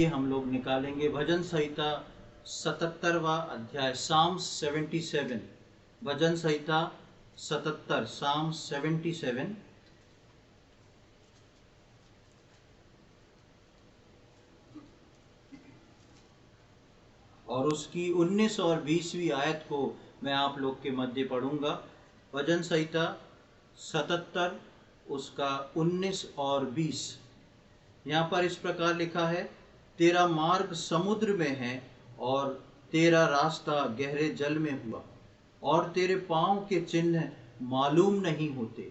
हम लोग निकालेंगे भजन संहिता 77वां अध्याय साम्स 77। भजन संहिता 77 साम्स 77 और उसकी 19 और 20वीं आयत को मैं आप लोग के मध्य पढ़ूंगा। भजन संहिता 77 उसका 19 और 20। यहाँ पर इस प्रकार लिखा है, तेरा मार्ग समुद्र में है और तेरा रास्ता गहरे जल में हुआ और तेरे पांव के चिन्ह मालूम नहीं होते।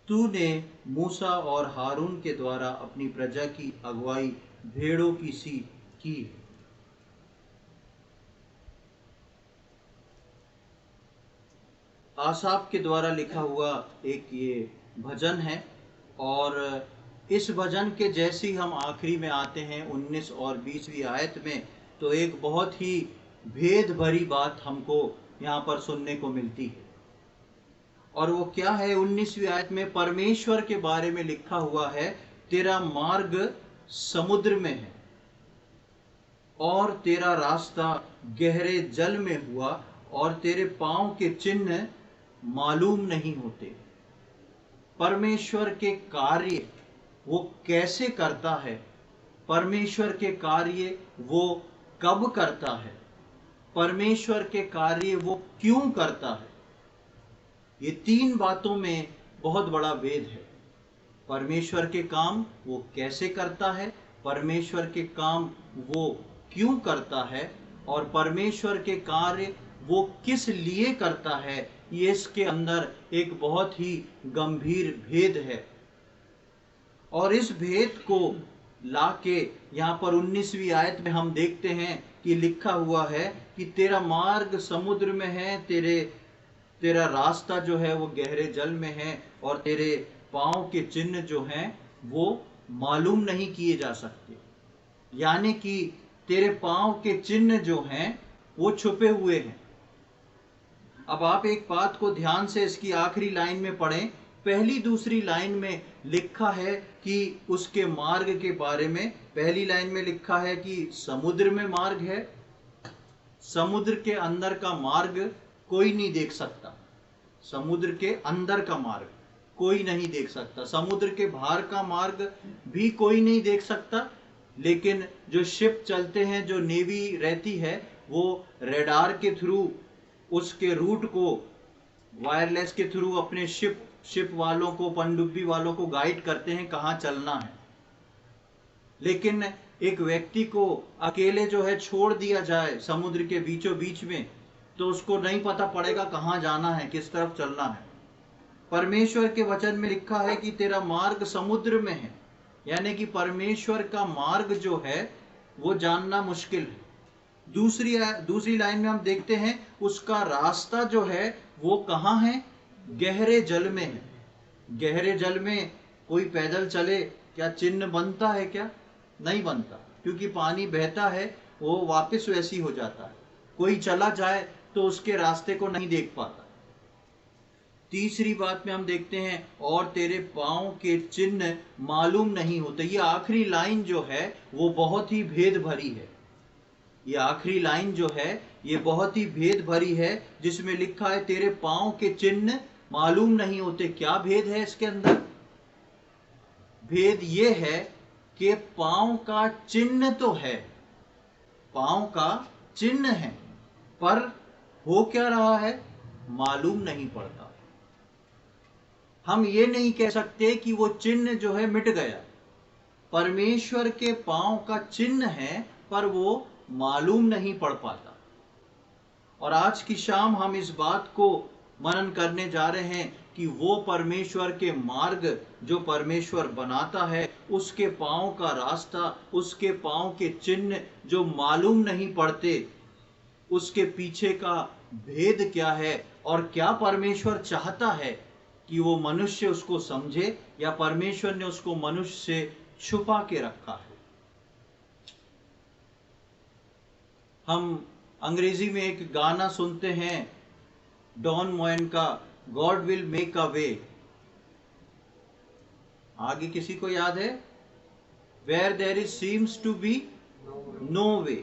तूने मूसा और हारून के द्वारा अपनी प्रजा की अगुवाई भेड़ों की सी की। आसाफ के द्वारा लिखा हुआ एक ये भजन है और इस भजन के जैसे ही हम आखिरी में आते हैं 19 और 20वीं आयत में, तो एक बहुत ही भेद भरी बात हमको यहाँ पर सुनने को मिलती है। और वो क्या है? 19वीं आयत में परमेश्वर के बारे में लिखा हुआ है, तेरा मार्ग समुद्र में है और तेरा रास्ता गहरे जल में हुआ और तेरे पांव के चिन्ह मालूम नहीं होते। परमेश्वर के कार्य वो कैसे करता है, परमेश्वर के कार्य वो कब करता है, परमेश्वर के कार्य वो क्यों करता है, ये तीन बातों में बहुत बड़ा भेद है। परमेश्वर के काम वो कैसे करता है, परमेश्वर के काम वो क्यों करता है और परमेश्वर के कार्य वो किस लिए करता है, ये इसके अंदर एक बहुत ही गंभीर भेद है। और इस भेद को लाके यहाँ पर 19वीं आयत में हम देखते हैं कि लिखा हुआ है कि तेरा मार्ग समुद्र में है, तेरा रास्ता जो है वो गहरे जल में है और तेरे पांव के चिन्ह जो हैं वो मालूम नहीं किए जा सकते। यानी कि तेरे पांव के चिन्ह जो हैं वो छुपे हुए हैं। अब आप एक बात को ध्यान से इसकी आखिरी लाइन में पढ़ें। पहली दूसरी लाइन में लिखा है कि उसके मार्ग के बारे में। पहली लाइन में लिखा है कि समुद्र में मार्ग है। समुद्र के अंदर का मार्ग कोई नहीं देख सकता। समुद्र के अंदर का मार्ग कोई नहीं देख सकता। समुद्र के बाहर का मार्ग भी कोई नहीं देख सकता। लेकिन जो शिप चलते हैं, जो नेवी रहती है, वो रेडार के थ्रू उसके रूट को वायरलेस के थ्रू अपने शिप वालों को, पनडुब्बी वालों को गाइड करते हैं कहाँ चलना है। लेकिन एक व्यक्ति को अकेले जो है छोड़ दिया जाए समुद्र के बीचों बीच में, तो उसको नहीं पता पड़ेगा कहाँ जाना है, किस तरफ चलना है। परमेश्वर के वचन में लिखा है कि तेरा मार्ग समुद्र में है, यानी कि परमेश्वर का मार्ग जो है वो जानना मुश्किल है। दूसरी लाइन में हम देखते हैं उसका रास्ता जो है वो कहाँ है? गहरे जल में है। गहरे जल में कोई पैदल चले क्या चिन्ह बनता है? क्या नहीं बनता, क्योंकि पानी बहता है वो वापस वैसी हो जाता है। कोई चला जाए तो उसके रास्ते को नहीं देख पाता। तीसरी बात में हम देखते हैं और तेरे पांव के चिन्ह मालूम नहीं होते। ये आखिरी लाइन जो है वो बहुत ही भेद भरी है। ये आखिरी लाइन जो है ये बहुत ही भेद भरी है, जिसमें लिखा है तेरे पांव के चिन्ह मालूम नहीं होते। क्या भेद है इसके अंदर? भेद ये है कि पांव का चिन्ह तो है, पांव का चिन्ह है, पर हो क्या रहा है मालूम नहीं पड़ता। हम ये नहीं कह सकते कि वो चिन्ह जो है मिट गया। परमेश्वर के पांव का चिन्ह है पर वो मालूम नहीं पड़ पाता। और आज की शाम हम इस बात को मनन करने जा रहे हैं कि वो परमेश्वर के मार्ग जो परमेश्वर बनाता है, उसके पांव का रास्ता, उसके पांव के चिन्ह जो मालूम नहीं पड़ते, उसके पीछे का भेद क्या है और क्या परमेश्वर चाहता है कि वो मनुष्य उसको समझे, या परमेश्वर ने उसको मनुष्य से छुपा के रखा है। हम अंग्रेजी में एक गाना सुनते हैं डॉन मोएन का, गॉड विल मेक अ वे। आगे किसी को याद है? where there is seems to be no way.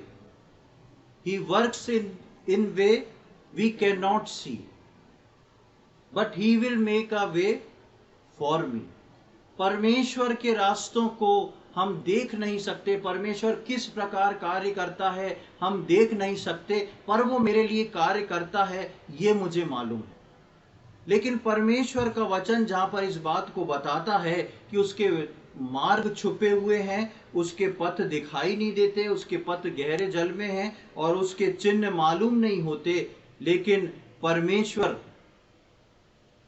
He works in way we cannot see, but he will make a way for me. परमेश्वर के रास्तों को हम देख नहीं सकते, परमेश्वर किस प्रकार कार्य करता है हम देख नहीं सकते, पर वो मेरे लिए कार्य करता है ये मुझे मालूम है। लेकिन परमेश्वर का वचन जहां पर इस बात को बताता है कि उसके मार्ग छुपे हुए हैं, उसके पथ दिखाई नहीं देते, उसके पथ गहरे जल में हैं और उसके चिन्ह मालूम नहीं होते, लेकिन परमेश्वर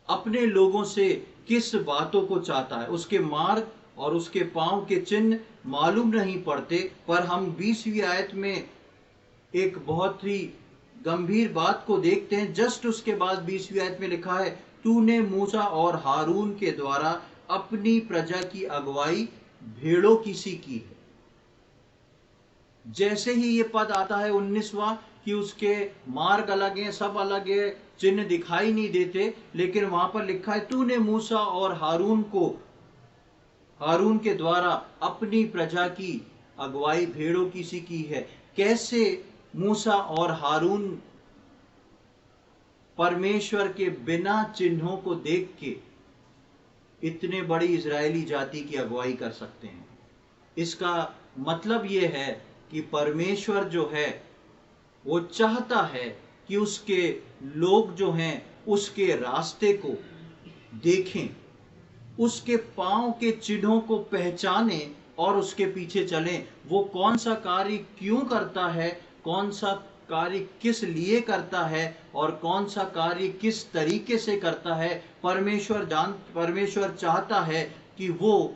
अपने लोगों से किस बातों को चाहता है, उसके मार्ग और उसके पांव के चिन्ह मालूम नहीं पड़ते। पर हम 20वीं आयत में एक बहुत ही गंभीर बात को देखते हैं। जस्ट उसके बाद 20वीं आयत में लिखा है, तूने मूसा और हारून के द्वारा अपनी प्रजा की अगुवाई भेड़ों की सी की है। जैसे ही ये पद आता है 19वां कि उसके मार्ग अलग हैं, सब अलग है, चिन्ह दिखाई नहीं देते, लेकिन वहां पर लिखा है तूने मूसा और हारून के द्वारा अपनी प्रजा की अगुवाई भेड़ों की सी की है। कैसे मूसा और हारून परमेश्वर के बिना चिन्हों को देख के इतने बड़ी इजरायली जाति की अगुवाई कर सकते हैं? इसका मतलब यह है कि परमेश्वर जो है वो चाहता है कि उसके लोग जो हैं उसके रास्ते को देखें, उसके पांव के चिन्हों को पहचानें और उसके पीछे चलें। वो कौन सा कार्य क्यों करता है, कौन सा कार्य किस लिए करता है और कौन सा कार्य किस तरीके से करता है, परमेश्वर चाहता है कि वो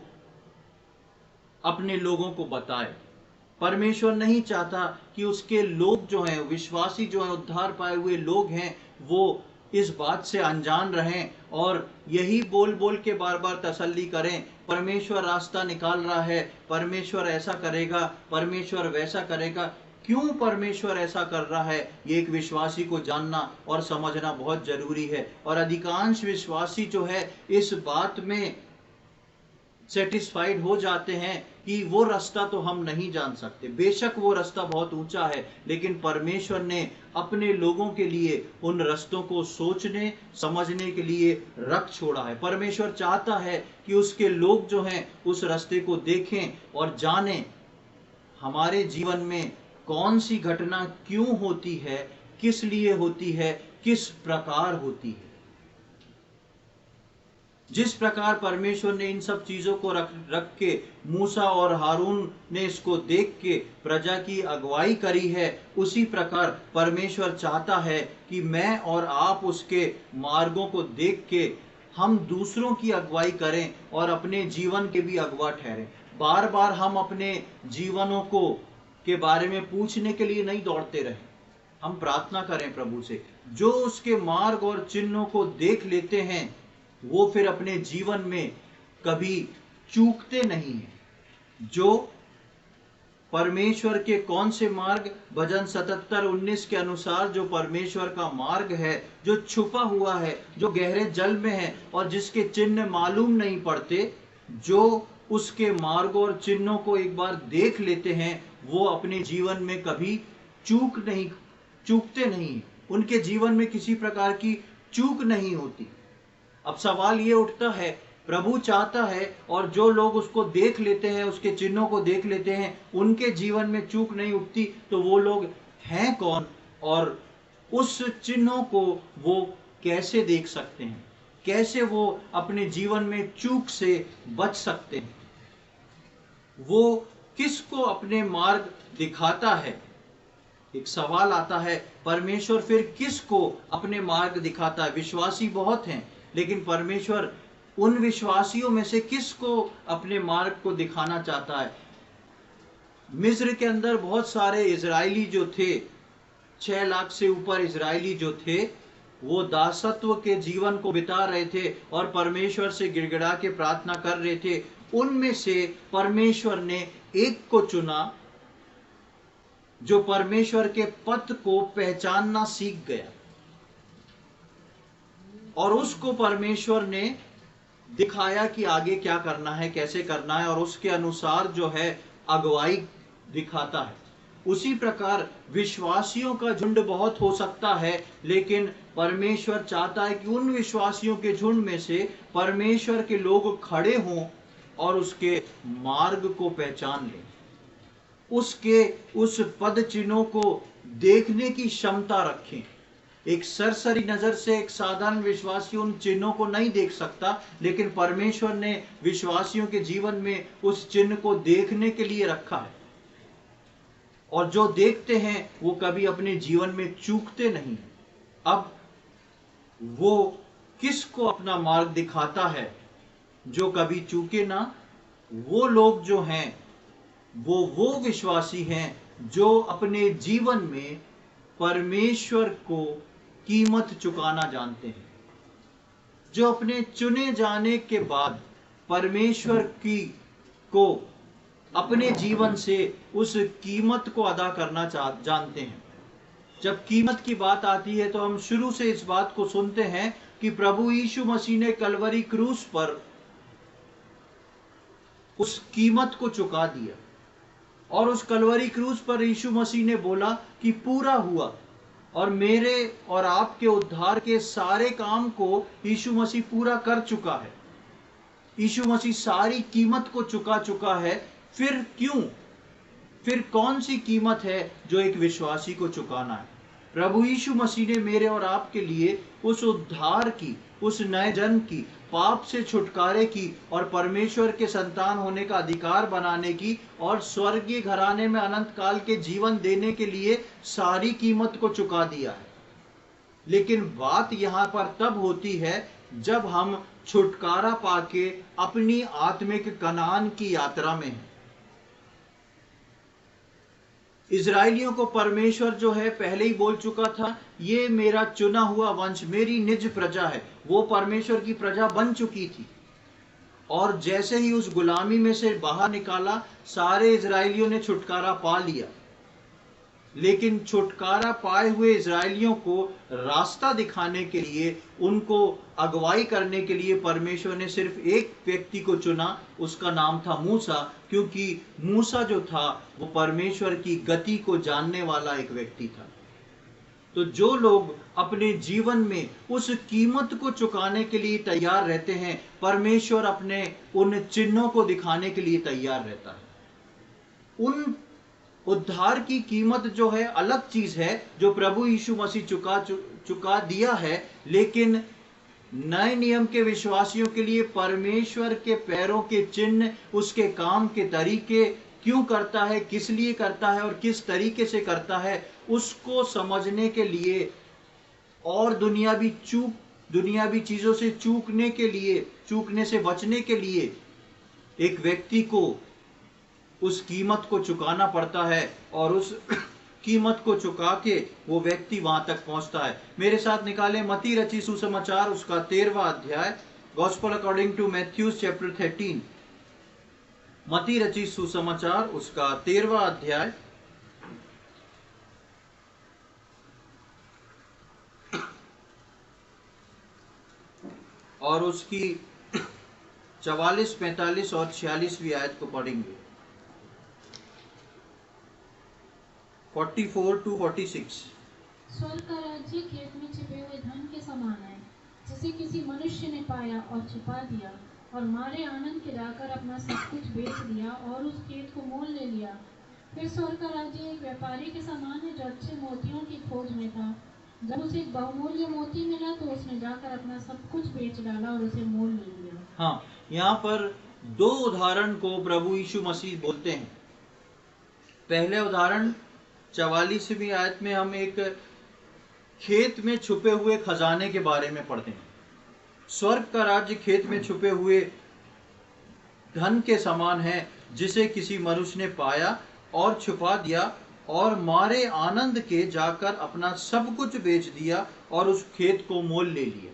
अपने लोगों को बताए। परमेश्वर नहीं चाहता कि उसके लोग जो हैं, विश्वासी जो हैं, उद्धार पाए हुए लोग हैं, वो इस बात से अनजान रहें और यही बोल बोल के बार बार तसल्ली करें, परमेश्वर रास्ता निकाल रहा है, परमेश्वर ऐसा करेगा, परमेश्वर वैसा करेगा। क्यों परमेश्वर ऐसा कर रहा है, ये एक विश्वासी को जानना और समझना बहुत जरूरी है। और अधिकांश विश्वासी जो है इस बात में सेटिस्फाइड हो जाते हैं कि वो रास्ता तो हम नहीं जान सकते, बेशक वो रास्ता बहुत ऊंचा है, लेकिन परमेश्वर ने अपने लोगों के लिए उन रास्तों को सोचने समझने के लिए रख छोड़ा है। परमेश्वर चाहता है कि उसके लोग जो हैं उस रास्ते को देखें और जानें हमारे जीवन में कौन सी घटना क्यों होती है, किस लिए होती है, किस प्रकार होती है। जिस प्रकार परमेश्वर ने इन सब चीजों को रख के मूसा और हारून ने इसको देख के प्रजा की अगुवाई करी है, उसी प्रकार परमेश्वर चाहता है कि मैं और आप उसके मार्गों को देख के हम दूसरों की अगुवाई करें और अपने जीवन के भी अगुवा ठहरें। बार बार हम अपने जीवनों को के बारे में पूछने के लिए नहीं दौड़ते रहें। हम प्रार्थना करें प्रभु से, जो उसके मार्ग और चिन्हों को देख लेते हैं वो फिर अपने जीवन में कभी चूकते नहीं हैं। जो परमेश्वर के कौन से मार्ग, भजन 77:19 के अनुसार जो परमेश्वर का मार्ग है, जो छुपा हुआ है, जो गहरे जल में है और जिसके चिन्ह मालूम नहीं पड़ते, जो उसके मार्ग और चिन्हों को एक बार देख लेते हैं वो अपने जीवन में कभी चूकते नहीं, उनके जीवन में किसी प्रकार की चूक नहीं होती। अब सवाल ये उठता है, प्रभु चाहता है और जो लोग उसको देख लेते हैं, उसके चिन्हों को देख लेते हैं, उनके जीवन में चूक नहीं उठती, तो वो लोग हैं कौन और उस चिन्हों को वो कैसे देख सकते हैं, कैसे वो अपने जीवन में चूक से बच सकते हैं? वो किसको अपने मार्ग दिखाता है? एक सवाल आता है, परमेश्वर फिर किसको अपने मार्ग दिखाता है? विश्वासी बहुत हैं, लेकिन परमेश्वर उन विश्वासियों में से किसको अपने मार्ग को दिखाना चाहता है? मिस्र के अंदर बहुत सारे इजरायली जो थे, 6 लाख से ऊपर इजरायली जो थे, वो दासत्व के जीवन को बिता रहे थे और परमेश्वर से गिड़गिड़ा के प्रार्थना कर रहे थे। उनमें से परमेश्वर ने एक को चुना जो परमेश्वर के पथ को पहचानना सीख गया और उसको परमेश्वर ने दिखाया कि आगे क्या करना है, कैसे करना है, और उसके अनुसार जो है अगुवाई दिखाता है। उसी प्रकार विश्वासियों का झुंड बहुत हो सकता है, लेकिन परमेश्वर चाहता है कि उन विश्वासियों के झुंड में से परमेश्वर के लोग खड़े हों और उसके मार्ग को पहचान लें, उसके उस पद चिन्हों को देखने की क्षमता रखें। एक सरसरी नजर से एक साधारण विश्वासी उन चिन्हों को नहीं देख सकता, लेकिन परमेश्वर ने विश्वासियों के जीवन में उस चिन्ह को देखने के लिए रखा है, और जो देखते हैं वो कभी अपने जीवन में चूकते नहीं। अब वो किसको अपना मार्ग दिखाता है जो कभी चूके ना? वो लोग जो हैं वो विश्वासी हैं जो अपने जीवन में परमेश्वर को कीमत चुकाना जानते हैं, जो अपने चुने जाने के बाद परमेश्वर की को अपने जीवन से उस कीमत को अदा करना जानते हैं। जब कीमत की बात आती है तो हम शुरू से इस बात को सुनते हैं कि प्रभु यीशु मसीह ने कलवरी क्रूस पर उस कीमत को चुका दिया, और उस कलवरी क्रूस पर यीशु मसीह ने बोला कि पूरा हुआ, और मेरे और आपके उद्धार के सारे काम को यीशु मसीह पूरा कर चुका है। यीशु मसीह सारी कीमत को चुका चुका है। फिर कौन सी कीमत है जो एक विश्वासी को चुकाना है? प्रभु यीशु मसीह ने मेरे और आपके लिए उस उद्धार की, उस नए जन्म की, पाप से छुटकारे की और परमेश्वर के संतान होने का अधिकार बनाने की और स्वर्गीय घराने में अनंत काल के जीवन देने के लिए सारी कीमत को चुका दिया है। लेकिन बात यहां पर तब होती है जब हम छुटकारा पाके अपनी आत्मिक कनान की यात्रा में हैं। इजराइलियों को परमेश्वर जो है पहले ही बोल चुका था, ये मेरा चुना हुआ वंश, मेरी निज प्रजा है। वो परमेश्वर की प्रजा बन चुकी थी, और जैसे ही उस गुलामी में से बाहर निकाला, सारे इजराइलियों ने छुटकारा पा लिया। लेकिन छुटकारा पाए हुए इजराइलियों को रास्ता दिखाने के लिए, उनको अगुवाई करने के लिए परमेश्वर ने सिर्फ एक व्यक्ति को चुना, उसका नाम था मूसा, क्योंकि मूसा जो था वो परमेश्वर की गति को जानने वाला एक व्यक्ति था। तो जो लोग अपने जीवन में उस कीमत को चुकाने के लिए तैयार रहते हैं, परमेश्वर अपने उन चिन्हों को दिखाने के लिए तैयार रहता है। उन उद्धार की कीमत जो है अलग चीज है, जो प्रभु यीशु मसीह चुका दिया है। लेकिन नए नियम के विश्वासियों के लिए परमेश्वर के पैरों के चिन्ह, उसके काम के तरीके, क्यों करता है, किस लिए करता है और किस तरीके से करता है, उसको समझने के लिए और दुनियावी चीजों से चूकने से बचने के लिए एक व्यक्ति को उस कीमत को चुकाना पड़ता है, और उस कीमत को चुका के वो व्यक्ति वहां तक पहुंचता है। मेरे साथ निकाले मत्ती रची सुसमाचार, उसका 13वां अध्याय, gospel according to Matthew chapter 13। मत्ती रची सुसमाचार, उसका 13वां अध्याय और उसकी 44, 45 और 46वीं आयत को पढ़ेंगे। 44 to 46। स्वर्ग का राज्य खेत में छिपे हुए धन के समान है, जिसे किसी मनुष्य ने पाया और छिपा दिया, और मारे आनंद के जाकर अपना सब कुछ बेच दिया और उस खेत को मोल ले लिया। फिर स्वर्ग का राज्य एक व्यापारी के समान है जो अच्छे मोतियों की खोज में था। जब उसे एक बहुमूल्य मोती मिला तो उसने जाकर अपना सब कुछ बेच डाला और उसे मोल ले लिया। हाँ, यहाँ पर दो उदाहरण को प्रभु यीशु मसीह बोलते हैं। पहले उदाहरण 44वीं आयत में हम एक खेत में छुपे हुए खजाने के बारे में पढ़ते हैं। स्वर्ग का राज्य खेत में छुपे हुए धन के समान है, जिसे किसी मनुष्य ने पाया और छुपा दिया, और मारे आनंद के जाकर अपना सब कुछ बेच दिया और उस खेत को मोल ले लिया।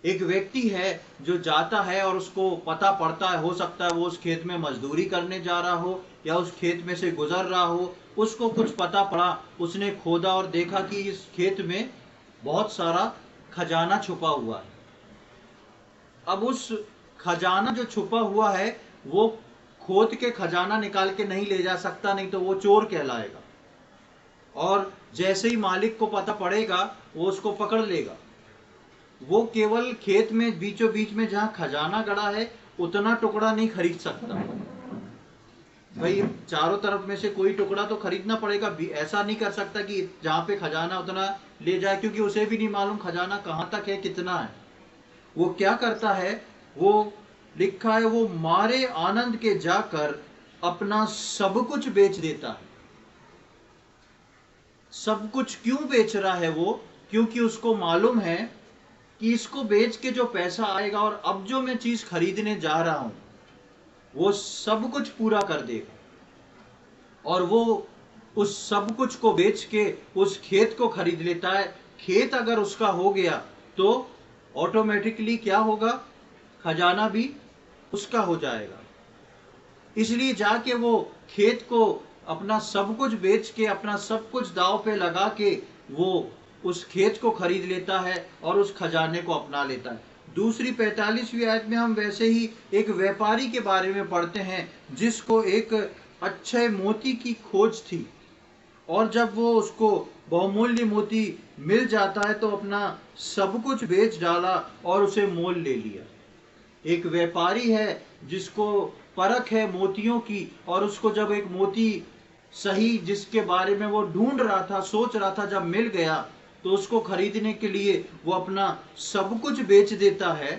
एक व्यक्ति है जो जाता है और उसको पता पड़ता है, हो सकता है वो उस खेत में मजदूरी करने जा रहा हो या उस खेत में से गुजर रहा हो, उसको कुछ पता पड़ा, उसने खोदा और देखा कि इस खेत में बहुत सारा खजाना छुपा हुआ है। अब उस खजाना जो छुपा हुआ है वो खोद के खजाना निकाल के नहीं ले जा सकता, नहीं तो वो चोर कहलाएगा। और जैसे ही मालिक को पता पड़ेगा वो उसको पकड़ लेगा। वो केवल खेत में बीचों बीच में जहां खजाना गड़ा है उतना टुकड़ा नहीं खरीद सकता। भाई चारों तरफ में से कोई टुकड़ा तो खरीदना पड़ेगा। ऐसा नहीं कर सकता कि जहां पे खजाना उतना ले जाए, क्योंकि उसे भी नहीं मालूम खजाना कहां तक है, कितना है। वो क्या करता है, वो लिखा है वो मारे आनंद के जाकर अपना सब कुछ बेच देता है। सब कुछ क्यों बेच रहा है वो? क्योंकि उसको मालूम है कि इसको बेच के जो पैसा आएगा और अब जो मैं चीज खरीदने जा रहा हूं वो सब कुछ पूरा कर देगा। और वो उस सब कुछ को बेच के उस खेत को खरीद लेता है। खेत अगर उसका हो गया तो ऑटोमेटिकली क्या होगा, खजाना भी उसका हो जाएगा। इसलिए जाके वो खेत को अपना सब कुछ बेच के, अपना सब कुछ दांव पे लगा के वो उस खेत को खरीद लेता है और उस खजाने को अपना लेता है। दूसरी 45वीं आयत में हम वैसे ही एक व्यापारी के बारे में पढ़ते हैं जिसको एक अच्छे मोती की खोज थी, और जब वो उसको बहुमूल्य मोती मिल जाता है तो अपना सब कुछ बेच डाला और उसे मोल ले लिया। एक व्यापारी है जिसको परख है मोतियों की, और उसको जब एक मोती सही जिसके बारे में वो ढूंढ रहा था, सोच रहा था, जब मिल गया तो उसको खरीदने के लिए वो अपना सब कुछ बेच देता है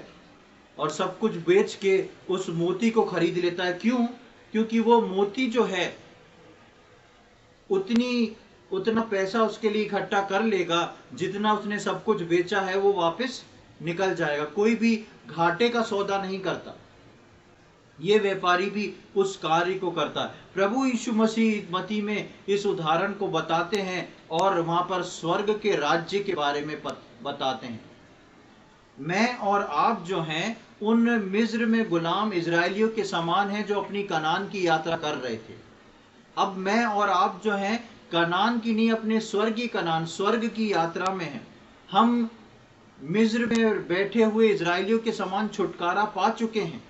और सब कुछ बेच के उस मोती को खरीद लेता है। क्यों? क्योंकि वो मोती जो है उतना पैसा उसके लिए इकट्ठा कर लेगा जितना उसने सब कुछ बेचा है वो वापस निकल जाएगा। कोई भी घाटे का सौदा नहीं करता। ये व्यापारी भी उस कार्य को करता है। प्रभु यीशु मसीह मती में इस उदाहरण को बताते हैं और वहां पर स्वर्ग के राज्य के बारे में बताते हैं। मैं और आप जो हैं उन मिस्र में गुलाम इजरायलियों के समान हैं जो अपनी कनान की यात्रा कर रहे थे। अब मैं और आप जो हैं कनान की नहीं, अपने स्वर्गीय कनान, स्वर्ग की यात्रा में हैं। हम मिस्र में बैठे हुए इजरायलियों के समान छुटकारा पा चुके हैं।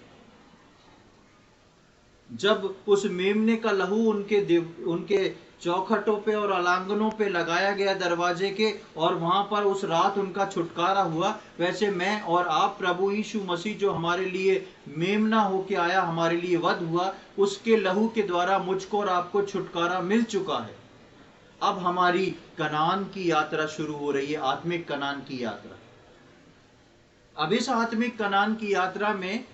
जब उस मेमने का लहू उनके चौखटों पे और अलांगनों पे लगाया गया दरवाजे के, और वहां पर उस रात उनका छुटकारा हुआ, वैसे मैं और आप प्रभु यीशु मसीह जो हमारे लिए मेमना होके आया, हमारे लिए वध हुआ, उसके लहू के द्वारा मुझको और आपको छुटकारा मिल चुका है। अब हमारी कनान की यात्रा शुरू हो रही है, आत्मिक कनान की यात्रा। अब इस आत्मिक कनान की यात्रा में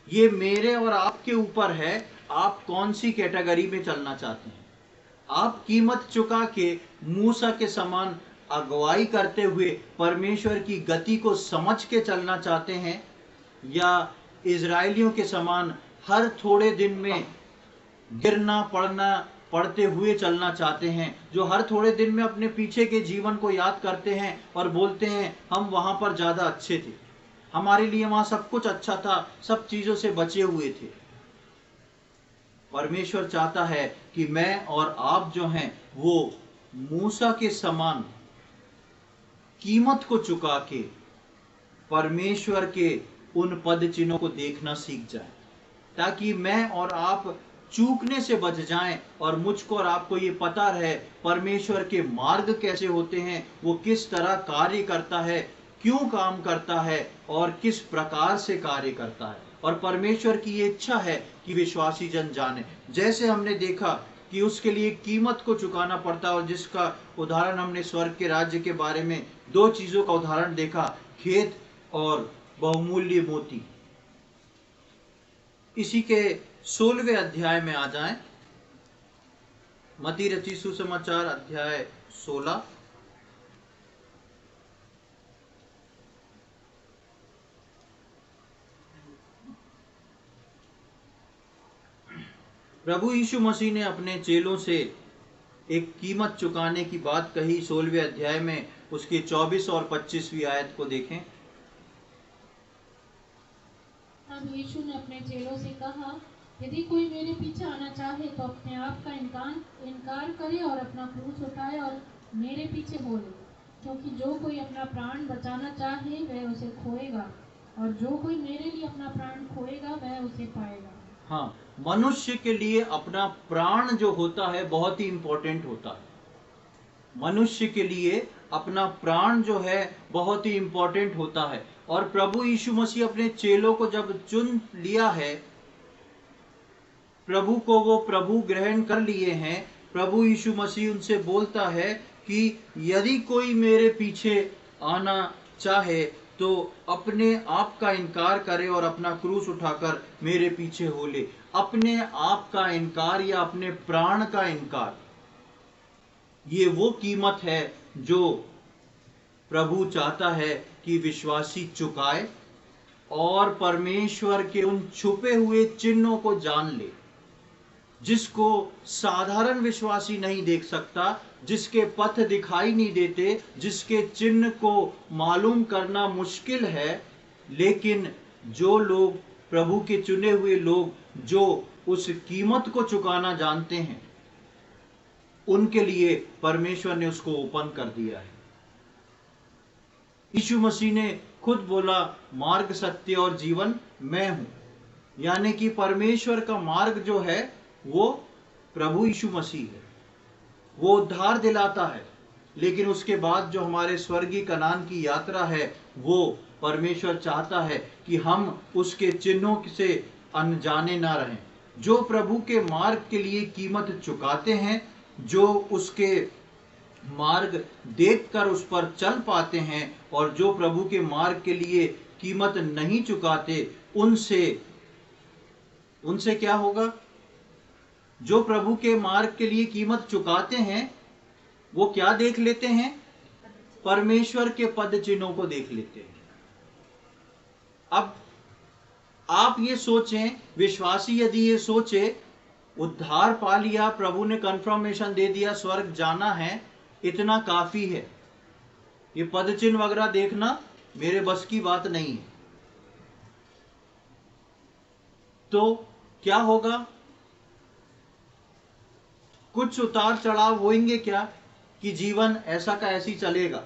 ये मेरे और आपके ऊपर है, आप कौन सी कैटेगरी में चलना चाहते हैं। आप कीमत चुका के मूसा के समान अगुवाई करते हुए परमेश्वर की गति को समझ के चलना चाहते हैं, या इजरायलियों के समान हर थोड़े दिन में गिरना पड़ते हुए चलना चाहते हैं, जो हर थोड़े दिन में अपने पीछे के जीवन को याद करते हैं और बोलते हैं हम वहां पर ज्यादा अच्छे थे, हमारे लिए वहां सब कुछ अच्छा था, सब चीजों से बचे हुए थे। परमेश्वर चाहता है कि मैं और आप जो हैं वो मूसा के समान कीमत को चुका के परमेश्वर के उन पद चिन्हों को देखना सीख जाएं, ताकि मैं और आप चूकने से बच जाएं और मुझको और आपको ये पता रहे परमेश्वर के मार्ग कैसे होते हैं, वो किस तरह कार्य करता है, क्यों काम करता है और किस प्रकार से कार्य करता है। और परमेश्वर की ये इच्छा है कि विश्वासी जन जाने। जैसे हमने देखा कि उसके लिए कीमत को चुकाना पड़ता है, और जिसका उदाहरण हमने स्वर्ग के राज्य के बारे में दो चीजों का उदाहरण देखा, खेत और बहुमूल्य मोती। इसी के 16वें अध्याय में आ जाएं, मत्ती रचित सुसमाचार अध्याय 16। प्रभु यीशु मसीह ने अपने चेलों से एक कीमत चुकाने की बात कही 16वें अध्याय में, उसकी 24 और 25वीं आयत को देखें। तब यीशु ने अपने चेलों से कहा, यदि कोई मेरे पीछे आना चाहे तो अपने आप का इनकार करे और अपना क्रूस उठाए और मेरे पीछे हो ले। क्योंकि जो कोई अपना प्राण बचाना चाहे वह उसे खोएगा, और जो कोई मेरे लिए अपना प्राण खोएगा वह उसे पाएगा। हाँ, मनुष्य के लिए अपना प्राण जो होता है बहुत ही इंपॉर्टेंट होता है। मनुष्य के लिए अपना प्राण जो है बहुत ही इंपॉर्टेंट होता है। और प्रभु यीशु मसीह अपने चेलों को जब चुन लिया है, प्रभु को वो प्रभु ग्रहण कर लिए हैं, प्रभु यीशु मसीह उनसे बोलता है कि यदि कोई मेरे पीछे आना चाहे तो अपने आप का इनकार करे और अपना क्रूस उठाकर मेरे पीछे हो ले। अपने आप का इनकार या अपने प्राण का इनकार, ये वो कीमत है जो प्रभु चाहता है कि विश्वासी चुकाए और परमेश्वर के उन छुपे हुए चिन्हों को जान ले, जिसको साधारण विश्वासी नहीं देख सकता, जिसके पथ दिखाई नहीं देते, जिसके चिन्ह को मालूम करना मुश्किल है। लेकिन जो लोग प्रभु के चुने हुए लोग जो उस कीमत को चुकाना जानते हैं, उनके लिए परमेश्वर ने उसको ओपन कर दिया है। यीशु मसीह ने खुद बोला, मार्ग, सत्य और जीवन मैं हूं। यानी कि परमेश्वर का मार्ग जो है वो प्रभु यीशु मसीह है। वो उद्धार दिलाता है, लेकिन उसके बाद जो हमारे स्वर्गीय कनान की यात्रा है, वो परमेश्वर चाहता है कि हम उसके चिन्हों से अनजाने ना रहें। जो प्रभु के मार्ग के लिए कीमत चुकाते हैं, जो उसके मार्ग देखकर उस पर चल पाते हैं, और जो प्रभु के मार्ग के लिए कीमत नहीं चुकाते, उनसे क्या होगा? जो प्रभु के मार्ग के लिए कीमत चुकाते हैं, वो क्या देख लेते हैं? परमेश्वर के पद चिन्हों को देख लेते हैं। अब आप ये सोचें, विश्वासी यदि ये सोचे, उद्धार पा लिया, प्रभु ने कंफर्मेशन दे दिया, स्वर्ग जाना है, इतना काफी है, ये पद चिन्ह वगैरह देखना मेरे बस की बात नहीं है, तो क्या होगा? कुछ उतार चढ़ाव होंगे क्या कि जीवन ऐसा का ऐसी चलेगा?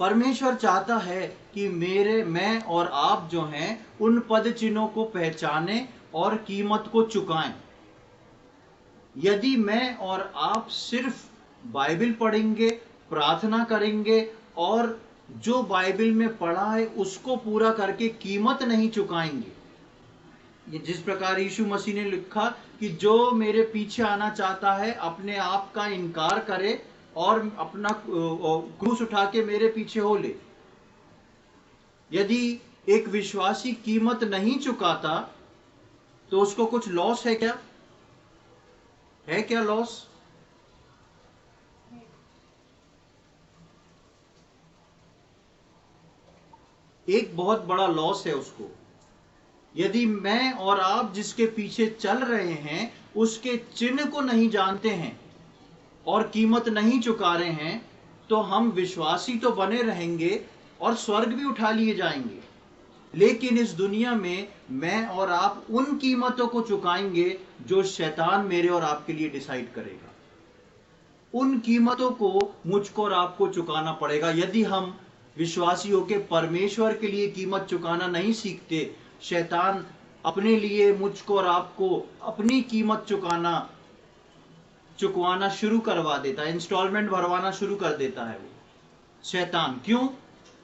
परमेश्वर चाहता है कि मैं और आप जो हैं उन पद चिन्हों को पहचानें और कीमत को चुकाएं। यदि मैं और आप सिर्फ बाइबल पढ़ेंगे, प्रार्थना करेंगे और जो बाइबल में पढ़ा है उसको पूरा करके कीमत नहीं चुकाएंगे, ये जिस प्रकार यीशु मसीह ने लिखा कि जो मेरे पीछे आना चाहता है अपने आप का इनकार करे और अपना क्रूस उठा के मेरे पीछे हो ले। यदि एक विश्वासी कीमत नहीं चुकाता तो उसको कुछ लॉस है क्या? है क्या लॉस? एक बहुत बड़ा लॉस है उसको। यदि मैं और आप जिसके पीछे चल रहे हैं उसके चिन्ह को नहीं जानते हैं और कीमत नहीं चुका रहे हैं, तो हम विश्वासी तो बने रहेंगे और स्वर्ग भी उठा लिए जाएंगे, लेकिन इस दुनिया में मैं और आप उन कीमतों को चुकाएंगे जो शैतान मेरे और आपके लिए डिसाइड करेगा। उन कीमतों को मुझको और आपको चुकाना पड़ेगा। यदि हम विश्वासी होकर परमेश्वर के लिए कीमत चुकाना नहीं सीखते, शैतान अपने लिए मुझको और आपको अपनी कीमत चुकवाना शुरू करवा देता है, इंस्टॉलमेंट भरवाना शुरू कर देता है वो शैतान। क्यों?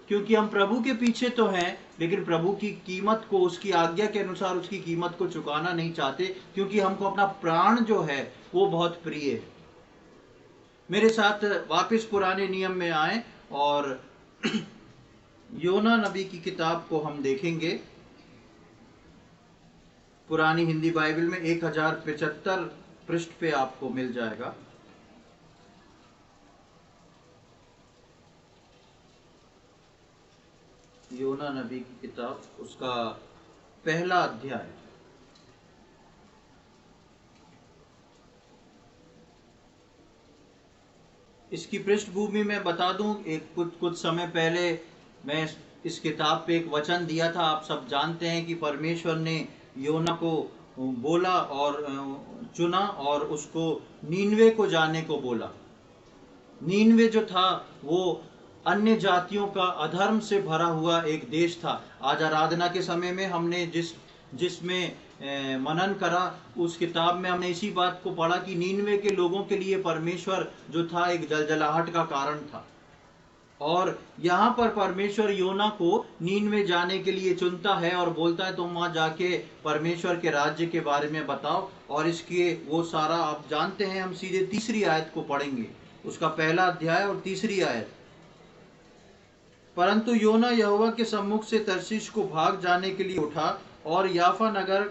क्योंकि हम प्रभु के पीछे तो हैं, लेकिन प्रभु की कीमत को, उसकी आज्ञा के अनुसार उसकी कीमत को चुकाना नहीं चाहते, क्योंकि हमको अपना प्राण जो है वो बहुत प्रिय है। मेरे साथ वापस पुराने नियम में आए और योना नबी की किताब को हम देखेंगे। पुरानी हिंदी बाइबल में 1075 पृष्ठ पे आपको मिल जाएगा। योना नबी की किताब, उसका पहला अध्याय। इसकी पृष्ठभूमि में बता दूं, कुछ समय पहले मैं इस किताब पे एक वचन दिया था। आप सब जानते हैं कि परमेश्वर ने योना को बोला और चुना और उसको नीनवे को जाने को बोला। नीनवे जो था वो अन्य जातियों का अधर्म से भरा हुआ एक देश था। आज आराधना के समय में हमने जिसमें मनन करा, उस किताब में हमने इसी बात को पढ़ा कि नीनवे के लोगों के लिए परमेश्वर जो था एक जलजलाहट का कारण था। और यहाँ पर परमेश्वर योना को नीनवे जाने के लिए चुनता है और बोलता है तुम वहां जाके परमेश्वर के राज्य के बारे में बताओ। और इसके वो सारा आप जानते हैं, हम सीधे तीसरी आयत को पढ़ेंगे, उसका पहला अध्याय और तीसरी आयत। परंतु योना यहोवा के सम्मुख से तर्शीश को भाग जाने के लिए उठा और याफा नगर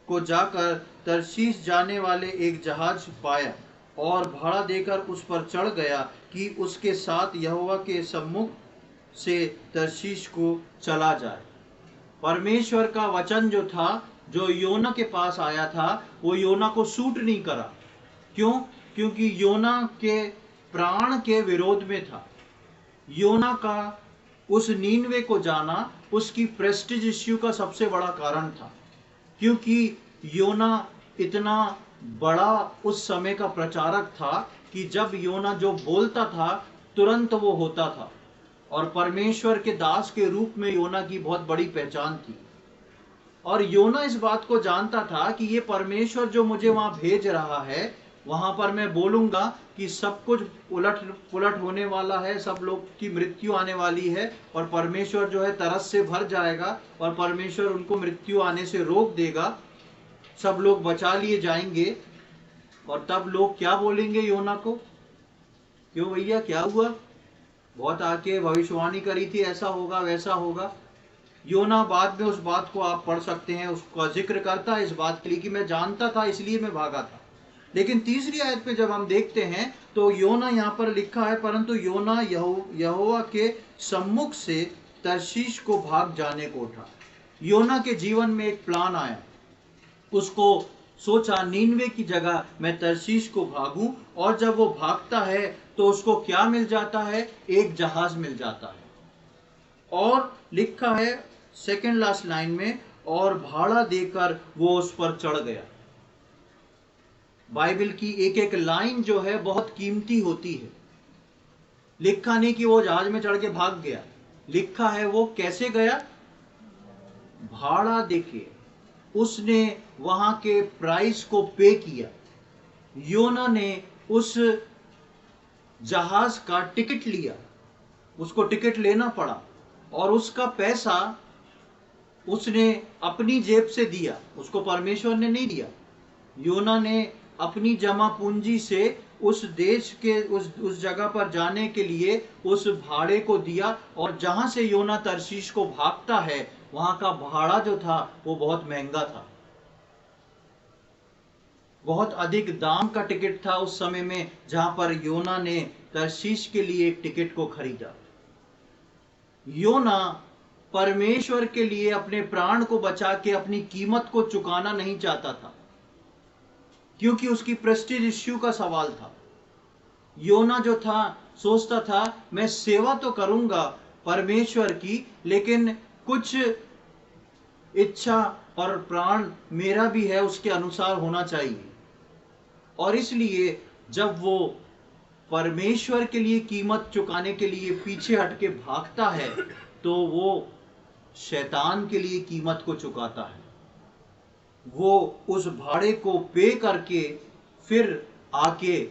को जाकर तर्शीश जाने वाले एक जहाज पाया और भाड़ा देकर उस पर चढ़ गया कि उसके साथ यहोवा के सम्मुख से तर्शीश को चला जाए। परमेश्वर का वचन जो था, जो योना के पास आया था, वो योना को सूट नहीं करा। क्यों? क्योंकि योना के प्राण के विरोध में था। योना का उस नीनवे को जाना उसकी प्रेस्टीज इश्यू का सबसे बड़ा कारण था, क्योंकि योना इतना बड़ा उस समय का प्रचारक था कि जब योना जो बोलता था तुरंत वो होता था। और परमेश्वर के दास के रूप में योना की बहुत बड़ी पहचान थी। और योना इस बात को जानता था कि ये परमेश्वर जो मुझे वहां भेज रहा है, वहां पर मैं बोलूंगा कि सब कुछ उलट पुलट होने वाला है, सब लोग की मृत्यु आने वाली है और परमेश्वर जो है तरस से भर जाएगा और परमेश्वर उनको मृत्यु आने से रोक देगा, सब लोग बचा लिए जाएंगे। और तब लोग क्या बोलेंगे योना को? क्यों भैया, क्या हुआ? बहुत आके भविष्यवाणी करी थी, ऐसा होगा वैसा होगा। योना बाद में उस बात को आप पढ़ सकते हैं, उसका जिक्र करता है इस बात के लिए कि मैं जानता था इसलिए मैं भागा था। लेकिन तीसरी आयत में जब हम देखते हैं तो योना यहाँ पर लिखा है, परंतु योना यहोवा के सम्मुख से तर्शीश को भाग जाने को उठा। योना के जीवन में एक प्लान आया, उसको सोचा नीनवे की जगह मैं तर्शीश को भागूं। और जब वो भागता है तो उसको क्या मिल जाता है? एक जहाज मिल जाता है। और लिखा है सेकंड लास्ट लाइन में, और भाड़ा देकर वो उस पर चढ़ गया। बाइबल की एक एक लाइन जो है बहुत कीमती होती है। लिखा नहीं कि वो जहाज में चढ़ के भाग गया, लिखा है वो कैसे गया? भाड़ा देके उसने वहां के प्राइस को पे किया। योना ने उस जहाज का टिकट लिया, उसको टिकट लेना पड़ा और उसका पैसा उसने अपनी जेब से दिया, उसको परमेश्वर ने नहीं दिया। योना ने अपनी जमा पूंजी से उस देश के उस जगह पर जाने के लिए उस भाड़े को दिया। और जहां से योना तर्शीश को भागता है वहां का भाड़ा जो था वो बहुत महंगा था, बहुत अधिक दाम का टिकट था उस समय में, जहां पर योना ने तर्शीश के लिए एक टिकट को खरीदा। योना परमेश्वर के लिए अपने प्राण को बचा के अपनी कीमत को चुकाना नहीं चाहता था, क्योंकि उसकी प्रेस्टीज इश्यू का सवाल था। योना जो था सोचता था मैं सेवा तो करूंगा परमेश्वर की, लेकिन कुछ इच्छा और प्राण मेरा भी है, उसके अनुसार होना चाहिए। और इसलिए जब वो परमेश्वर के लिए कीमत चुकाने के लिए पीछे हटके भागता है तो वो शैतान के लिए कीमत को चुकाता है। वो उस भाड़े को पे करके फिर आके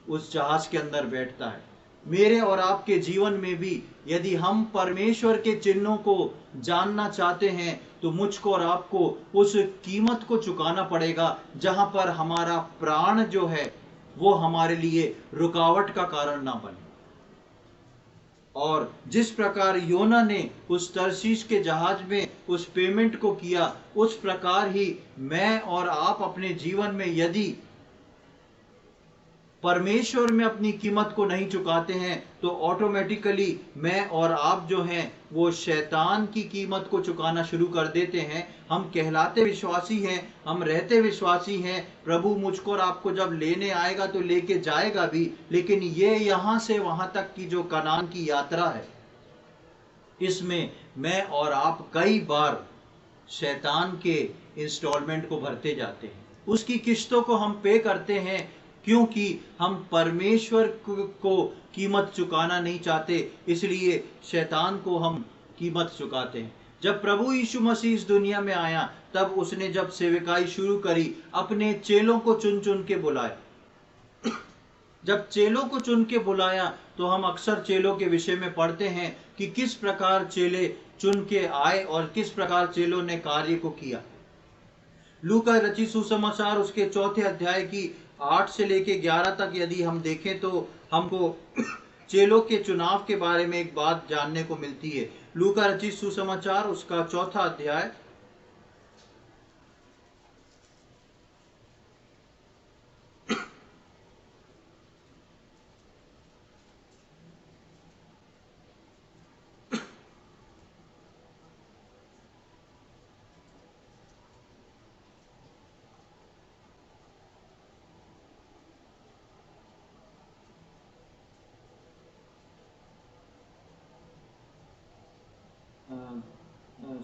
उस जहाज के अंदर बैठता है। मेरे और आपके जीवन में भी यदि हम परमेश्वर के चिन्हों को जानना चाहते हैं तो मुझको और आपको उस कीमत को चुकाना पड़ेगा, जहां पर हमारा प्राण जो है वो हमारे लिए रुकावट का कारण ना बने। और जिस प्रकार योना ने उस तर्शीश के जहाज में उस पेमेंट को किया, उस प्रकार ही मैं और आप अपने जीवन में यदि परमेश्वर में अपनी कीमत को नहीं चुकाते हैं तो ऑटोमेटिकली मैं और आप जो हैं वो शैतान की कीमत को चुकाना शुरू कर देते हैं। हम कहलाते विश्वासी हैं, हम रहते विश्वासी हैं, प्रभु मुझको और आपको जब लेने आएगा तो लेके जाएगा भी, लेकिन ये यहाँ से वहां तक की जो कनान की यात्रा है, इसमें मैं और आप कई बार शैतान के इंस्टॉलमेंट को भरते जाते हैं, उसकी किस्तों को हम पे करते हैं। क्योंकि हम परमेश्वर को कीमत चुकाना नहीं चाहते, इसलिए शैतान को हम कीमत चुकाते हैं। जब प्रभु यीशु मसीह इस दुनिया में आया, तब उसने जब सेवकाई शुरू करी, अपने चेलों को चुन चुन के बुलाया। जब चेलों को चुन के बुलाया तो हम अक्सर चेलों के विषय में पढ़ते हैं कि किस प्रकार चेले चुन के आए और किस प्रकार चेलों ने कार्य को किया। लूका रचित सुसमाचार उसके 4 अध्याय की 8 से लेके 11 तक यदि हम देखें तो हमको चेलों के चुनाव के बारे में एक बात जानने को मिलती है। लूका रचित सुसमाचार उसका 4 अध्याय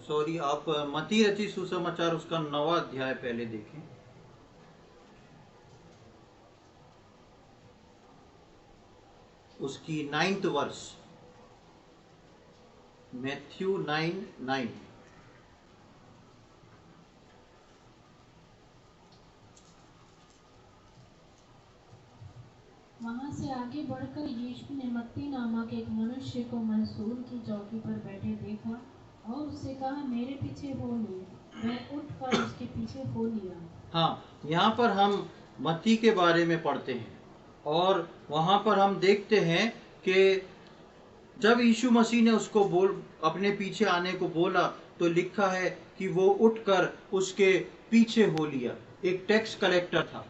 सॉरी, आप मत्ती रचित सुसमाचार उसका 9वां अध्याय पहले देखें। उसकी 9th वर्ष, मैथ्यू 9:9। वहां से आगे बढ़कर यीशु ने मत्ती नामक एक मनुष्य को महसूल की चौकी पर बैठे देखा और उससे कहा, मेरे पीछे हो ले। वह उठकर उसके पीछे हो लिया। हाँ, यहाँ पर हम मत्ती के बारे में पढ़ते हैं और वहाँ पर हम देखते हैं कि जब यीशु मसीह ने उसको अपने पीछे आने को बोला तो लिखा है कि वो उठकर उसके पीछे हो लिया। एक टैक्स कलेक्टर था।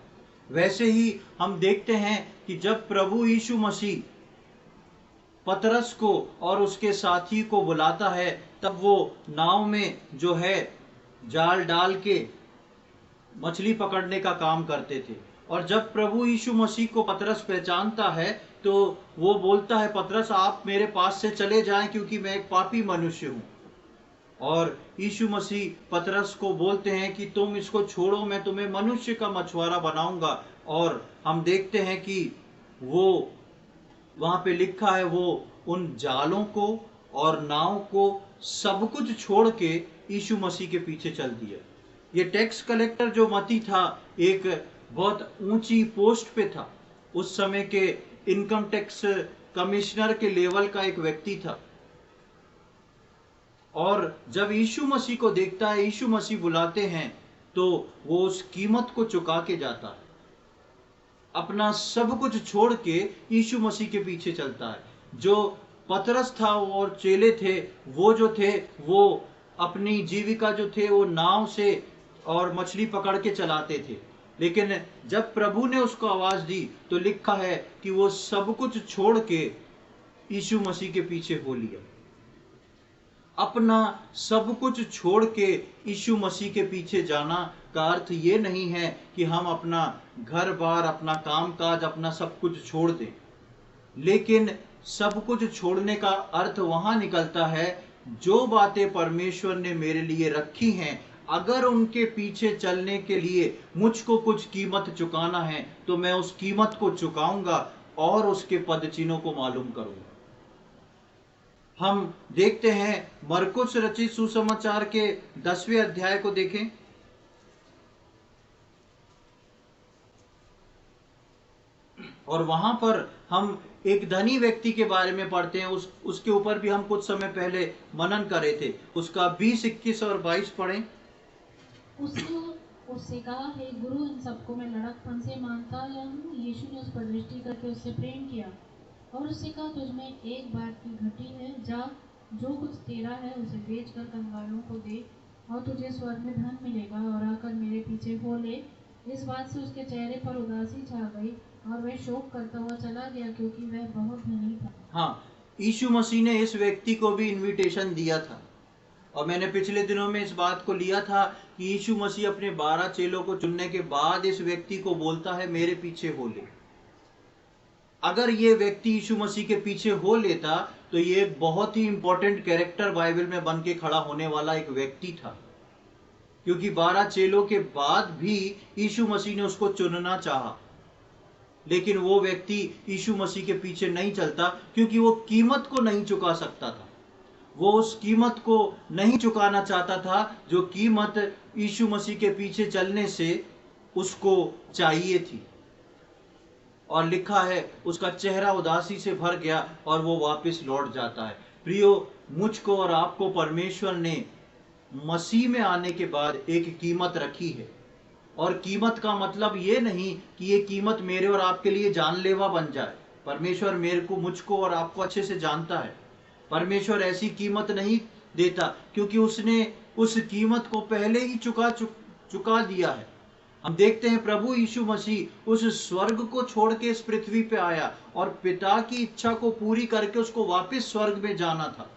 वैसे ही हम देखते हैं कि जब प्रभु यीशु मसीह पतरस को और उसके साथी को बुलाता है, तब वो नाव में जो है जाल डाल के मछली पकड़ने का काम करते थे। और जब प्रभु यीशु मसीह को पतरस पहचानता है तो वो बोलता है, पतरस आप मेरे पास से चले जाएं क्योंकि मैं एक पापी मनुष्य हूँ। और यीशु मसीह पतरस को बोलते हैं कि तुम इसको छोड़ो, मैं तुम्हें मनुष्य का मछुआरा बनाऊंगा। और हम देखते हैं कि वो वहां पे लिखा है वो उन जालों को और नाव को सब कुछ छोड़ के यीशु मसीह के पीछे चल दिया। ये टैक्स कलेक्टर जो मती था, एक बहुत ऊंची पोस्ट पे था। उस समय के इनकम टैक्स कमिश्नर के लेवल का एक व्यक्ति था। और जब यीशु मसीह को देखता है, यीशु मसीह बुलाते हैं, तो वो उस कीमत को चुका के जाता है। अपना सब कुछ छोड़ के यीशु मसीह के पीछे चलता है। जो पतरस था और चेले थे, वो जो थे वो अपनी जीविका जो थे वो नाव से और मछली पकड़ के चलाते थे। लेकिन जब प्रभु ने उसको आवाज दी तो लिखा है कि वो सब कुछ छोड़ के यीशु मसीह के पीछे हो लिया। अपना सब कुछ छोड़ के यीशु मसीह के पीछे जाना का अर्थ ये नहीं है कि हम अपना घर बार, अपना काम काज, अपना सब कुछ छोड़ दें। लेकिन सब कुछ छोड़ने का अर्थ वहां निकलता है, जो बातें परमेश्वर ने मेरे लिए रखी हैं, अगर उनके पीछे चलने के लिए मुझको कुछ कीमत चुकाना है तो मैं उस कीमत को चुकाऊंगा और उसके पद चिन्हों को मालूम करूंगा। हम देखते हैं मरकुस रचित सुसमाचार के 10वें अध्याय को देखें। और वहां पर हम एक धनी व्यक्ति के बारे में पढ़ते हैं। उसके ऊपर भी हम कुछ समय पहले मनन कर रहे थे। उसका 20, 21 और 22 पढ़ें। उससे कहा, हे गुरु, इन सबको मैं लड़कपन से मानता आया हूँ। यीशु ने उस पर दृष्टि करके उससे प्रेम किया और उससे कहा, तुझमें एक बात की घटी है, जा जो कुछ तेरा है उसे बेचकर कंगालों को दे और तुझे स्वर्ग में धन मिलेगा और आकर मेरे पीछे हो ले। इस बात से उसके चेहरे पर उदासी छा गई और वह शोक करता हुआ चला गया क्योंकि वह बहुत धनी था। हाँ, यीशु मसीह ने इस व्यक्ति को भी इनविटेशन दिया था। और मैंने पिछले दिनों में इस बात को लिया था कि यीशु मसीह अपने 12 चेलों को चुनने के बाद इस व्यक्ति को बोलता है, मेरे पीछे हो ले। अगर ये व्यक्ति यीशु मसीह के पीछे हो लेता तो ये एक बहुत ही इंपॉर्टेंट कैरेक्टर बाइबल में बन के खड़ा होने वाला एक व्यक्ति था, क्योंकि 12 चेलों के बाद भी यीशु मसीह ने उसको चुनना चाहा। लेकिन वो व्यक्ति यीशु मसीह के पीछे नहीं चलता, क्योंकि वो कीमत को नहीं चुका सकता था। वो उस कीमत को नहीं चुकाना चाहता था जो कीमत यीशु मसीह के पीछे चलने से उसको चाहिए थी। और लिखा है उसका चेहरा उदासी से भर गया और वो वापस लौट जाता है। प्रियो, मुझको और आपको परमेश्वर ने मसीह में आने के बाद एक कीमत रखी है। और कीमत का मतलब ये नहीं कि ये कीमत मेरे और आपके लिए जानलेवा बन जाए। परमेश्वर मेरे को, मुझको और आपको अच्छे से जानता है। परमेश्वर ऐसी कीमत नहीं देता, क्योंकि उसने उस कीमत को पहले ही चुका दिया है। हम देखते हैं प्रभु यीशु मसीह उस स्वर्ग को छोड़ के इस पृथ्वी पे आया और पिता की इच्छा को पूरी करके उसको वापस स्वर्ग में जाना था।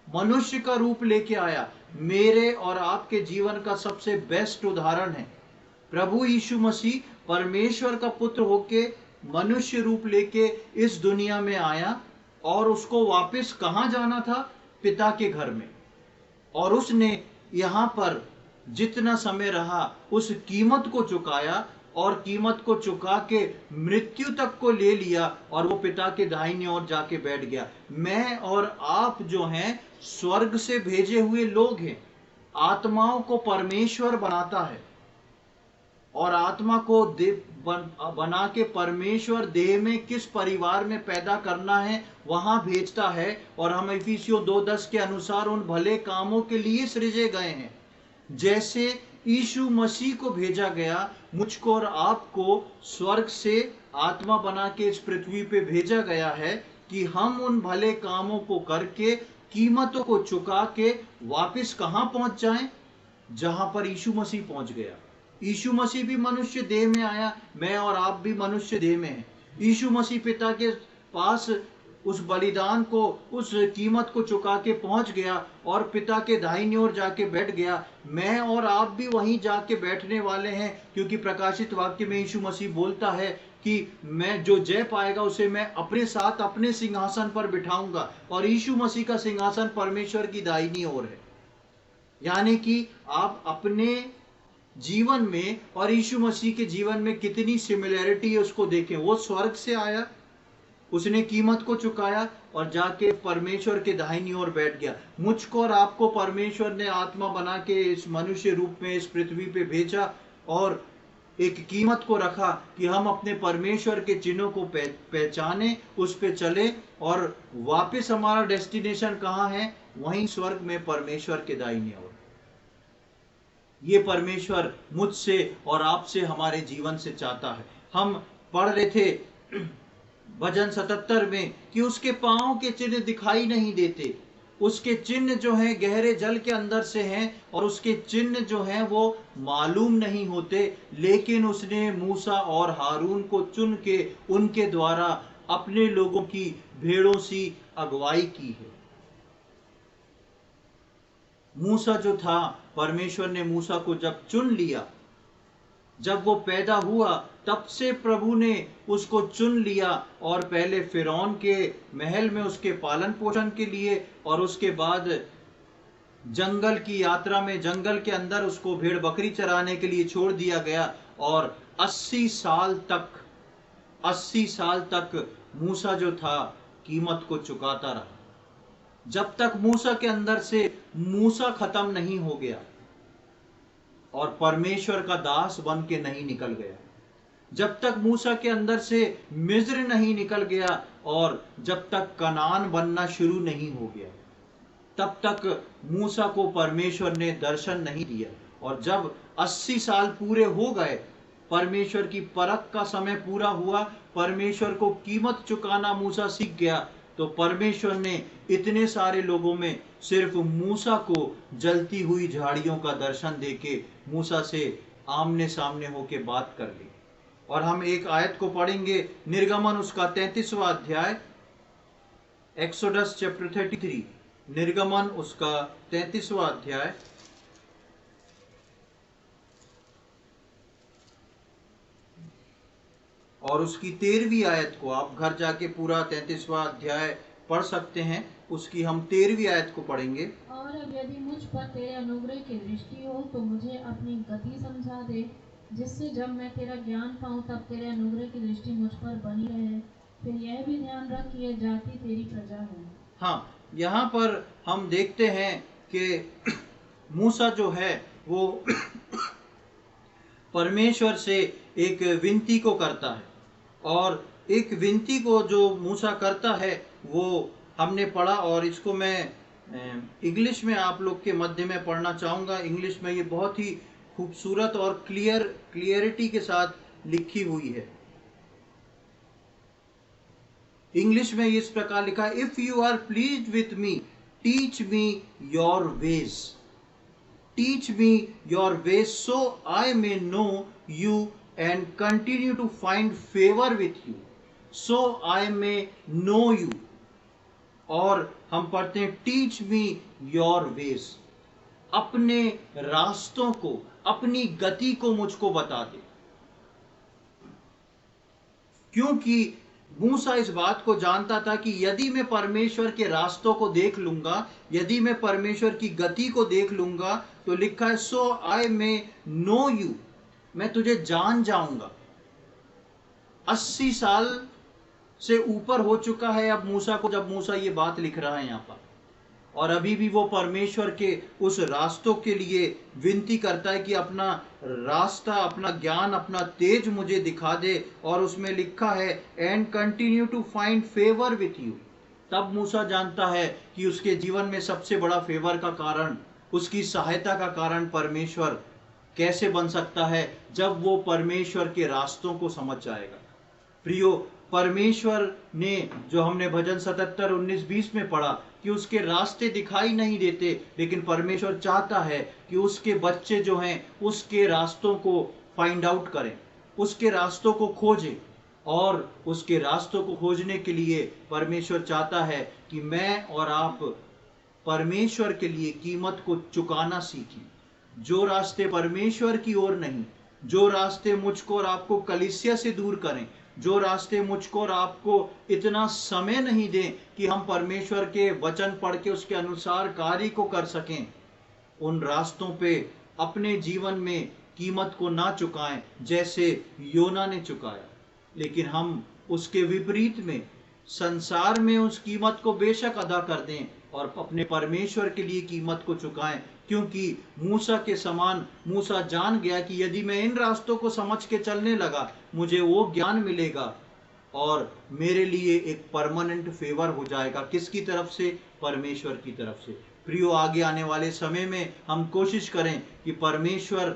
मनुष्य का रूप लेके आया। मेरे और आपके जीवन का सबसे बेस्ट उदाहरण है प्रभु यीशु मसीह। परमेश्वर का पुत्र होके मनुष्य रूप लेके इस दुनिया में आया और उसको वापस कहां जाना था? पिता के घर में। और उसने यहाँ पर जितना समय रहा उस कीमत को चुकाया और कीमत को चुका के मृत्यु तक को ले लिया और वो पिता के दाहिनी ओर जाके बैठ गया। मैं और आप जो हैं स्वर्ग से भेजे हुए लोग हैं। आत्माओं को परमेश्वर बनाता है और आत्मा को बना के परमेश्वर देह में किस परिवार में पैदा करना है वहां भेजता है। और हम इफिसियों 2:10 के अनुसार उन भले कामों के लिए सृजे गए हैं। जैसे यीशु मसीह को भेजा गया, मुझको और आपको स्वर्ग से आत्मा बना के इस पृथ्वी पे भेजा गया है कि हम उन भले कामों को करके कीमतों को चुका के वापस कहां पहुंच जाएं? जहां पर यीशु मसीह पहुंच गया। यीशु मसीह भी मनुष्य देह में आया, मैं और आप भी मनुष्य देह में हैं। यीशु मसीह पिता के पास उस बलिदान को, उस कीमत को चुका के पहुंच गया और पिता के दाहिनी ओर जाके बैठ गया। मैं और आप भी वहीं जाके बैठने वाले हैं, क्योंकि प्रकाशित वाक्य में यीशु मसीह बोलता है कि मैं जो जय पाएगा उसे मैं अपने साथ अपने सिंहासन पर बिठाऊंगा। और यीशु मसीह का सिंहासन परमेश्वर की दाहिनी ओर है। यानी कि आप अपने जीवन में और यीशु मसीह के जीवन में कितनी सिमिलैरिटी है उसको देखें। वो स्वर्ग से आया, उसने कीमत को चुकाया और जाके परमेश्वर के दाहिनी ओर बैठ गया। मुझको और आपको परमेश्वर ने आत्मा बना के इस मनुष्य रूप में इस पृथ्वी पे भेजा और एक कीमत को रखा कि हम अपने परमेश्वर के चिन्हों को पहचाने, उस पे चले और वापस हमारा डेस्टिनेशन कहाँ है? वहीं स्वर्ग में परमेश्वर के दाहिनी ओर। ये परमेश्वर मुझसे और आपसे हमारे जीवन से चाहता है। हम पढ़ रहे थे भजन 77 में कि उसके पांव के चिन्ह दिखाई नहीं देते। उसके चिन्ह जो हैं गहरे जल के अंदर से हैं और उसके चिन्ह जो हैं वो मालूम नहीं होते, लेकिन उसने मूसा और हारून को चुन के उनके द्वारा अपने लोगों की भेड़ों सी अगुवाई की है। मूसा जो था, परमेश्वर ने मूसा को जब चुन लिया, जब वो पैदा हुआ तब से प्रभु ने उसको चुन लिया और पहले फिरौन के महल में उसके पालन पोषण के लिए और उसके बाद जंगल की यात्रा में जंगल के अंदर उसको भेड़ बकरी चराने के लिए छोड़ दिया गया। और 80 साल तक मूसा जो था कीमत को चुकाता रहा, जब तक मूसा के अंदर से मूसा खत्म नहीं हो गया और परमेश्वर का दास बन के नहीं निकल गया, जब तक मूसा के अंदर से मिस्र नहीं निकल गया और जब तक कनान बनना शुरू नहीं हो गया, तब तक मूसा को परमेश्वर ने दर्शन नहीं दिया। और जब 80 साल पूरे हो गए, परमेश्वर की परख का समय पूरा हुआ, परमेश्वर को कीमत चुकाना मूसा सीख गया, तो परमेश्वर ने इतने सारे लोगों में सिर्फ मूसा को जलती हुई झाड़ियों का दर्शन देके मूसा से आमने सामने होके बात कर ली। और हम एक आयत को पढ़ेंगे, निर्गमन उसका 33वां अध्याय, एक्सोडस चैप्टर 33, निर्गमन उसका 33वां अध्याय और उसकी 13वीं आयत को आप घर जाके पूरा 33वां अध्याय पढ़ सकते हैं। उसकी हम 13वीं आयत को पढ़ेंगे। और अब यदि मुझ पर तेरे अनुग्रह की दृष्टि हो तो मुझे अपनी गति समझा दे जिससे जब मैं तेरा ज्ञान पाऊं तब तेरे अनुग्रह की दृष्टि मुझ पर बनी रहे। फिर यह भी ध्यान रख कि यह जाति तेरी प्रजा है। हाँ, यहाँ पर हम देखते हैं कि मूसा जो है वो परमेश्वर से एक विनती को करता है, और एक विनती को जो मूसा करता है वो हमने पढ़ा, और इसको मैं इंग्लिश में आप लोग के मध्य में पढ़ना चाहूँगा। इंग्लिश में ये बहुत ही खूबसूरत और क्लियरिटी के साथ लिखी हुई है। इंग्लिश में इस प्रकार लिखा, if you are pleased with me teach me your ways, teach me your ways so I may know you and continue to find favor with you, so I may know you। और हम पढ़ते हैं teach me your ways, अपने रास्तों को, अपनी गति को मुझको बता दे। क्योंकि मूसा इस बात को जानता था कि यदि मैं परमेश्वर के रास्तों को देख लूंगा, यदि मैं परमेश्वर की गति को देख लूंगा, तो लिखा है सो आई मे नो यू, मैं तुझे जान जाऊंगा। 80 साल से ऊपर हो चुका है अब मूसा को, जब मूसा ये बात लिख रहा है यहाँ पर, और अभी भी वो परमेश्वर के उस रास्तों के लिए विनती करता है कि अपना रास्ता, अपना ज्ञान, अपना तेज मुझे दिखा दे। और उसमें लिखा है and continue to find favour with you. तब मूसा जानता है कि उसके जीवन में सबसे बड़ा फेवर का कारण, उसकी सहायता का कारण परमेश्वर कैसे बन सकता है, जब वो परमेश्वर के रास्तों को समझ जाएगा। प्रियो, परमेश्वर ने, जो हमने भजन 77, 19, 20 में पढ़ा कि उसके रास्ते दिखाई नहीं देते, लेकिन परमेश्वर चाहता है कि उसके बच्चे जो हैं उसके रास्तों को फाइंड आउट करें, उसके रास्तों को खोजें। और उसके रास्तों को खोजने के लिए परमेश्वर चाहता है कि मैं और आप परमेश्वर के लिए कीमत को चुकाना सीखें। जो रास्ते परमेश्वर की ओर नहीं, जो रास्ते मुझको और आपको कलीसिया से दूर करें, जो रास्ते मुझको और आपको इतना समय नहीं दें कि हम परमेश्वर के वचन पढ़ के उसके अनुसार कार्य को कर सकें, उन रास्तों पे अपने जीवन में कीमत को ना चुकाएं जैसे योना ने चुकाया। लेकिन हम उसके विपरीत में संसार में उस कीमत को बेशक अदा कर दें और अपने परमेश्वर के लिए कीमत को चुकाएं, क्योंकि मूसा के समान मूसा जान गया कि यदि मैं इन रास्तों को समझ के चलने लगा, मुझे वो ज्ञान मिलेगा और मेरे लिए एक परमानेंट फेवर हो जाएगा। किसकी तरफ से? परमेश्वर की तरफ से। प्रियो, आगे आने वाले समय में हम कोशिश करें कि परमेश्वर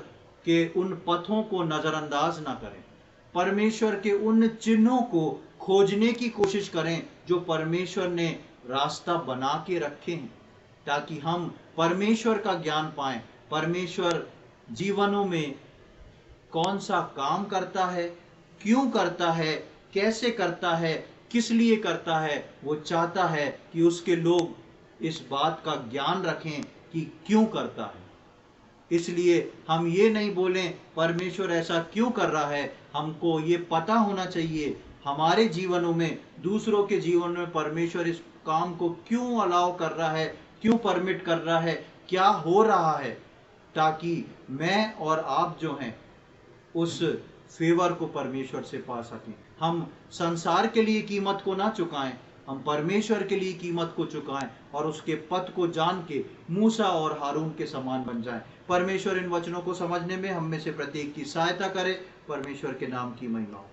के उन पथों को नजरअंदाज ना करें, परमेश्वर के उन चिन्हों को खोजने की कोशिश करें जो परमेश्वर ने रास्ता बना के रखे हैं, ताकि हम परमेश्वर का ज्ञान पाएं। परमेश्वर जीवनों में कौन सा काम करता है, क्यों करता है, कैसे करता है, किस लिए करता है, वो चाहता है कि उसके लोग इस बात का ज्ञान रखें कि क्यों करता है। इसलिए हम ये नहीं बोलें परमेश्वर ऐसा क्यों कर रहा है, हमको ये पता होना चाहिए हमारे जीवनों में, दूसरों के जीवन में परमेश्वर इस काम को क्यों अलाउ कर रहा है, क्यों परमिट कर रहा है, क्या हो रहा है, ताकि मैं और आप जो हैं उस फेवर को परमेश्वर से पा सकें। हम संसार के लिए कीमत को ना चुकाएं, हम परमेश्वर के लिए कीमत को चुकाएं और उसके पथ को जान के मूसा और हारून के समान बन जाएं। परमेश्वर इन वचनों को समझने में हम में से प्रत्येक की सहायता करे। परमेश्वर के नाम की महिमा हो।